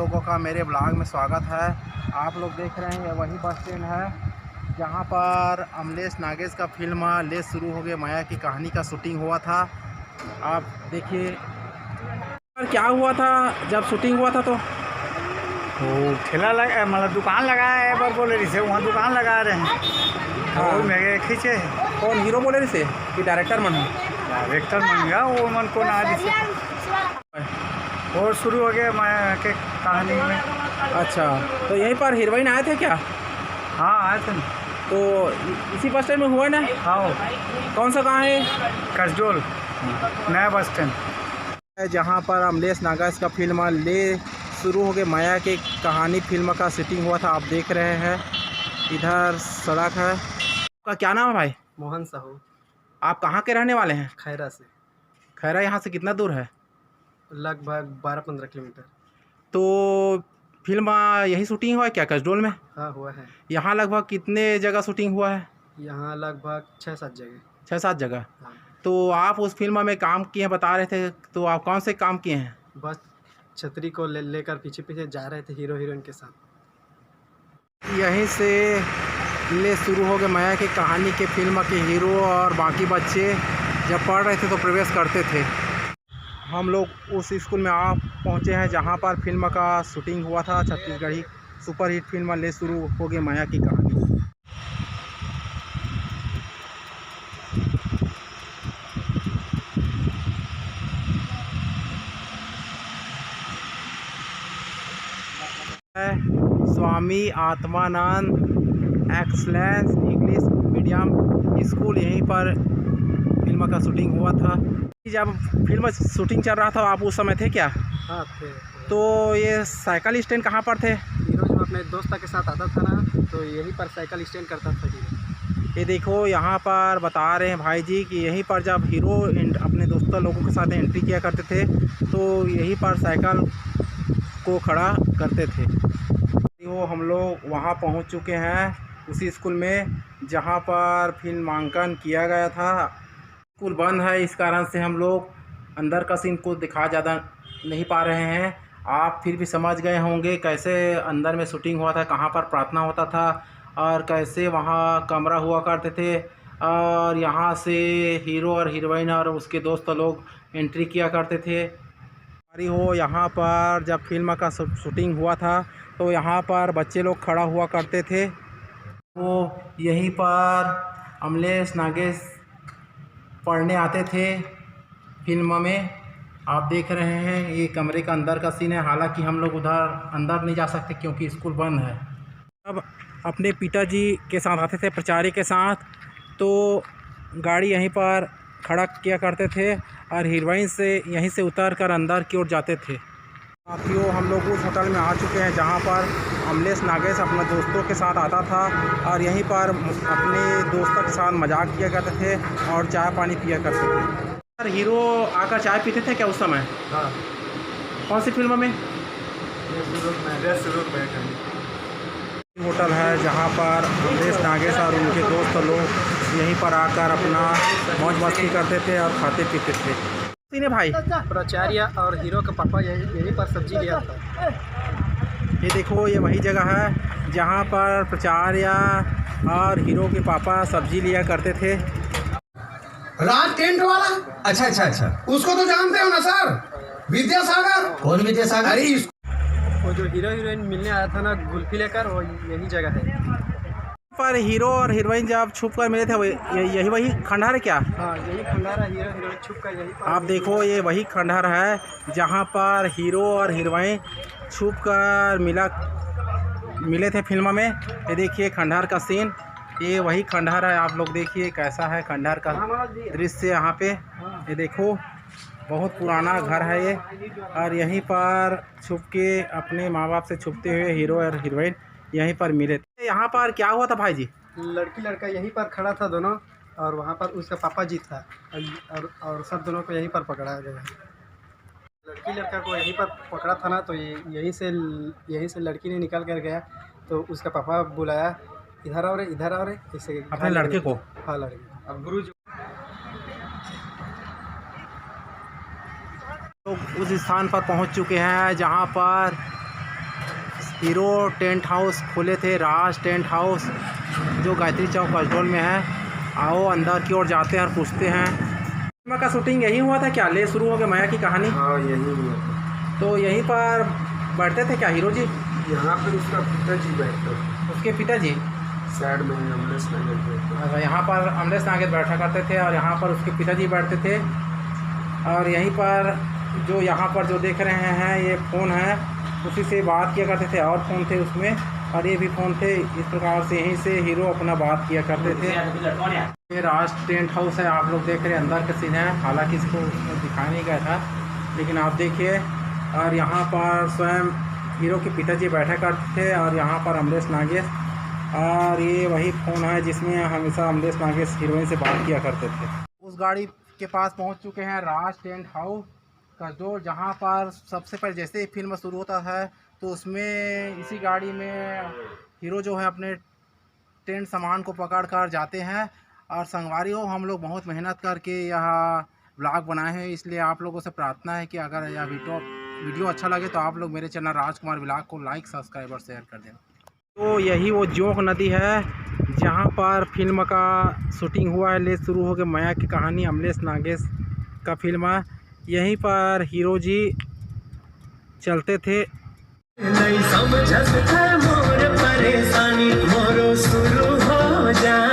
लोगों का मेरे ब्लॉग में स्वागत है। आप लोग देख रहे हैं वही बस स्टैंड है जहां पर अमलेश नागेश का फिल्म ले शुरू हो गए माया की कहानी का शूटिंग हुआ था। आप देखिए क्या हुआ था जब शूटिंग हुआ था। तो वो ठेला लगा मतलब दुकान लगाया है पर बोले रही से वहाँ दुकान लगा रहे हैं। हाँ। वो मैं खींचे कौन हीरो बोले रही से कि डायरेक्टर मन है? डायरेक्टर बन गया वो मन को ना और शुरू हो गया माया के कहानी में। अच्छा, तो यहीं पर हीरोइन आए थे क्या? हाँ आए थे ना। तो इसी बस स्टैंड में हुआ ना? हाँ कौन सा कहाँ है? कसडोल नया बस स्टैंड जहाँ पर अमलेश नागेश का फिल्म ले शुरू हो गए माया की कहानी फिल्म का शूटिंग हुआ था। आप देख रहे हैं इधर सड़क है। आपका क्या नाम है भाई? मोहन साहू। आप कहाँ के रहने वाले हैं? खैरा से। खैरा यहाँ से कितना दूर है? लगभग 12-15 किलोमीटर। तो फिल्म यही शूटिंग हुआ है क्या कसडोल में? हाँ हुआ है। यहाँ लगभग कितने जगह शूटिंग हुआ है? यहाँ लगभग 6-7 जगह। 6-7 जगह। हाँ। तो आप उस फिल्म में काम किए हैं बता रहे थे, तो आप कौन से काम किए हैं? बस छतरी को लेकर पीछे पीछे जा रहे थे हीरो हीरोइन के साथ। यहीं से ले शुरू हो गए माया की कहानी के फिल्म के हीरो और बाकी बच्चे जब पढ़ रहे थे तो प्रवेश करते थे। हम लोग उस स्कूल में आप पहुंचे हैं जहां पर फिल्म का शूटिंग हुआ था। छत्तीसगढ़ी सुपरहिट फिल्म ले शुरू हो गई माया की कहानी। Swami Atmanand excellence English medium school, यहीं पर फिल्म का शूटिंग हुआ था। जब फिल्म शूटिंग चल रहा था आप उस समय थे क्या? हाँ थे। तो ये साइकिल स्टैंड कहाँ पर थे? हीरो जब अपने दोस्त के साथ आता था ना तो यहीं पर साइकिल स्टैंड करता था हीरो। ये देखो यहाँ पर बता रहे हैं भाई जी कि यहीं पर जब हीरो अपने दोस्तों लोगों के साथ एंट्री किया करते थे तो यहीं पर साइकिल को खड़ा करते थे। वो हम लोग वहाँ पहुँच चुके हैं उसी स्कूल में जहाँ पर फिल्मांकन किया गया था। स्कूल बंद है, इस कारण से हम लोग अंदर का सीन को दिखा ज़्यादा नहीं पा रहे हैं। आप फिर भी समझ गए होंगे कैसे अंदर में शूटिंग हुआ था, कहाँ पर प्रार्थना होता था और कैसे वहाँ कमरा हुआ करते थे और यहाँ से हीरो और हीरोइन और उसके दोस्त लोग एंट्री किया करते थे। हो यहाँ पर जब फिल्म का शूटिंग हुआ था तो यहाँ पर बच्चे लोग खड़ा हुआ करते थे। वो यहीं पर अमलेश नागेश पढ़ने आते थे फिल्म में। आप देख रहे हैं ये कमरे का अंदर का सीन है। हालांकि हम लोग उधर अंदर नहीं जा सकते क्योंकि स्कूल बंद है। अब अपने पिताजी के साथ आते थे प्राचार्य के साथ, तो गाड़ी यहीं पर खड़ा किया करते थे और हीरोइन से यहीं से उतर कर अंदर की ओर जाते थे। साथियों, हम लोग उस होटल में आ चुके हैं जहां पर अमलेश नागेश अपने दोस्तों के साथ आता था और यहीं पर अपने दोस्तों के साथ मजाक किया करते थे और चाय पानी पिया करते थे। सर, हीरो आकर चाय पीते थे क्या उस समय? हाँ। कौन सी फिल्म में? होटल है जहां पर अमलेश नागेश और उनके दोस्त लोग यहीं पर आकर अपना मौज मस्ती करते थे और खाते पीते थे। ने भाई प्राचार्य और हीरो का पापा यहीं पर सब्जी लिया था। ये देखो ये वही जगह है जहां पर प्राचार्य और हीरो के पापा सब्जी लिया करते थे। राज टेंट वाला। अच्छा अच्छा अच्छा, उसको तो जानते हो ना सर, विद्यासागर। कौन विद्यासागर? अरे वो जो हीरो हीरोइन मिलने आया था ना गुल्फी लेकर, वो यही जगह है। पर हीरो और हीरोइन जब छुप कर मिले थे यही वही खंडहर है क्या? हाँ यही खंडहर है। हीरो हीरोइन छुप कर यही पर। आप देखो ये वही खंडहर है जहां पर हीरो और हीरोइन छुप कर मिले थे फिल्म में। ये देखिए खंडहर का सीन, ये वही खंडहर है। आप लोग देखिए कैसा है खंडहर का दृश्य यहाँ पे। ये देखो बहुत पुराना घर है ये और यहीं पर छुप के अपने माँ बाप से छुपते हुए हीरो और हीरोइन यहीं पर मिले थे। यहाँ पर क्या हुआ था भाई जी? लड़की लड़का यहीं पर खड़ा था दोनों और वहाँ पर उसका पापा जी था और सब दोनों को यहीं पर पकड़ा गया। लड़की लड़का को यहीं पर पकड़ा था ना, तो यहीं से लड़की ने निकल कर गया तो उसका पापा बुलाया, इधर आओ रे इधर आओ रे, इसे अपने लड़के को। हाँ लड़के। अब गुरु लोग उस स्थान पर पहुंच चुके हैं जहां पर हीरो टेंट हाउस खोले थे, राज टेंट हाउस, जो गायत्री चौक कसडोल में है। आओ अंदर की ओर जाते हैं और पूछते हैं। फिल्म का शूटिंग यहीं हुआ था क्या? ले शुरू हो गया माया की कहानी। हाँ यही हुआ था। तो यहीं पर बैठते थे क्या हीरो जी? यहाँ पर उसका पिताजी बैठता था, उसके पिताजी साइड में अमलेश नागेश बैठता अच्छा, यहाँ पर अमलेश नागेश बैठा करते थे और यहाँ पर उसके पिताजी बैठते थे। और यहीं पर जो यहाँ पर जो देख रहे हैं ये फ़ोन है, उसी से बात किया करते थे। और फ़ोन थे उसमें और ये भी फ़ोन थे। इस प्रकार से यहीं से हीरो अपना बात किया करते थे। ये राज टेंट हाउस है, आप लोग देख रहे हैं अंदर का सीन है। हालांकि इसको दिखाया नहीं गया था, लेकिन आप देखिए। और यहाँ पर स्वयं हीरो के पिताजी बैठा करते थे और यहाँ पर अमलेश नागेश। और ये वही फ़ोन है जिसमें हमेशा अमलेश नागेश हीरोइन से बात किया करते थे। उस गाड़ी के पास पहुँच चुके हैं, राज टेंट हाउस कसडोल, जहाँ पर सबसे पहले जैसे ही फिल्म शुरू होता है तो उसमें इसी गाड़ी में हीरो जो है अपने टेंट सामान को पकड़ कर जाते हैं। और संगवारियों, हम लोग बहुत मेहनत करके यह व्लॉग बनाए हैं, इसलिए आप लोगों से प्रार्थना है कि अगर यह वीडियो अच्छा लगे तो आप लोग मेरे चैनल राजकुमार व्लॉग को लाइक, सब्सक्राइब और शेयर कर दें। तो यही वो जोंक नदी है जहाँ पर फिल्म का शूटिंग हुआ है। ले शुरू हो गया माया की कहानी, अमलेश नागेश का फिल्म है। यहीं पर हीरो जी चलते थे। नहीं समझत है मोर परेशानी, मोरो शुरू हो जा।